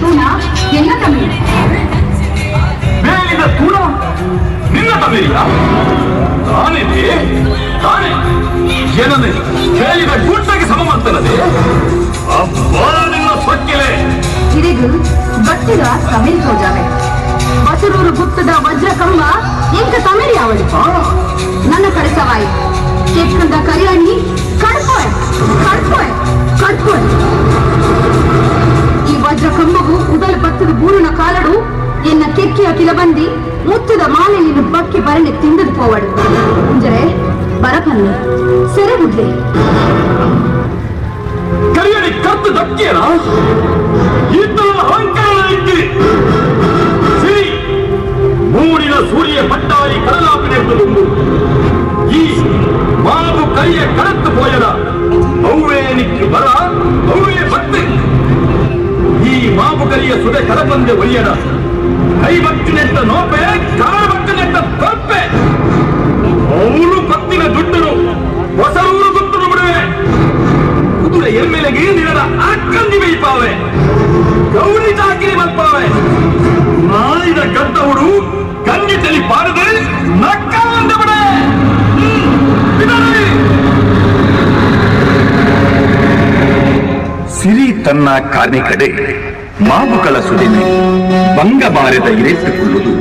ತೂಣ ಎಲ್ಲ ತಮಿಳು. ಮೇಲಿದ ತೂಣ ನಿನ್ನ ತಮಿಳಿಯ ತಾನಿದೆ ತಾನೆ ಏನಂದ್ರೆ ಮೇಲಿದ ಗುಡ್ಡಗೆ ಸಮಮಂತನದೆ ಅಬ್ಬಾ ನಿನ್ನ ಸೊಕ್ಕಿಲೆ ಹಿರಿದು ಗಟ್ಟಿಗ ತಮಿಳ್ ತೋಜಾವೆ ಬಸರೂರು ಗುತ್ತದ ವಜ್ರ ಕಂಬ ಎಂಕ ತಮಿಳಿ ಅವಳು ನನ್ನ ಕಡೆಸವಾಯಿ ಕೆಕ್ಕಂದ ಕರಿಯಣ್ಣಿ ಕಡ್ಪೋಯ್ ಕಡ್ಪೋಯ್ ಕಡ್ಪೋಯ್ ಈ ವಜ್ರ ಕಂಬವು ಉದಲ ಪತ್ತದ ಬೂರಿನ ಕಾಲಡು ಎನ್ನ ಕೆಕ್ಕಿಯ ಕಿಲಬಂದಿ ಮುತ್ತದ ಮಾಲೆ ನಿನ್ನ ಬಕ್ಕಿ ಬರನೆ ತಿಂದದು ಪೋವಡು ಮುಂಜರೆ ಬರಪನ್ನಿ ಸೆರೆಗುಡ್ಲೆ ಕರಿಯಡಿ ಕತ್ತು ದಕ್ಕಿಯನ ಇದ್ದಲ್ಲ ಅಹಂಕಾರ ಇಕ್ಕಿ ಸಿರಿ ಮೂಡಿನ ಸೂರ್ಯ ಪಟ್ಟಾಯಿ ಕಡಲಾಪಿನೆಂಬುದು ಈ ಮಾವು ಕೈಯ ಕಳತ್ತು ಪೋಯದ ಅವ್ವೇ ನಿಕ್ಕಿ ಬರ ಅವ್ವೇ ಭಕ್ತಿ ಈ ಮಾವು ಕರಿಯ ಸುಡೆ ಕಡಬಂದೆ ಒಯ್ಯದ ಕೈ ಭಕ್ತಿನೆಟ್ಟ ನೋಪೆ ಕಾಲ ಭಕ್ತಿನೆಟ್ಟ ತಪ್ಪೆ ಅವರು ಭಕ್ತಿನ ದುಡ್ಡರು ಹೊಸರೂರು ದುಡ್ಡರು ಬಿಡುವೆ ಕುದುರೆ ಎಮ್ಮೆಲೆಗೆ ನಿನದ ಅಕ್ಕಂದಿ ಬೈಪಾವೆ ಗೌರಿ ಚಾಕಿರಿ ಮಲ್ಪಾವೆ ನಾಯಿದ ಗದ್ದವರು ಗಂಗಿ ತಲಿ ಪಾರದೆ ನಕ್ಕ ಅಂದ ಬಿಡೆ ಸಿರಿ ತನ್ನ ಕಾರ್ನಿ ಕಡೆ ಮಾವುಗಳ ಸುಡಿಮೆ ಬಂಗ ಬಾರದ ಇರೆಟ್ಟುಕೊಳ್ಳುವುದು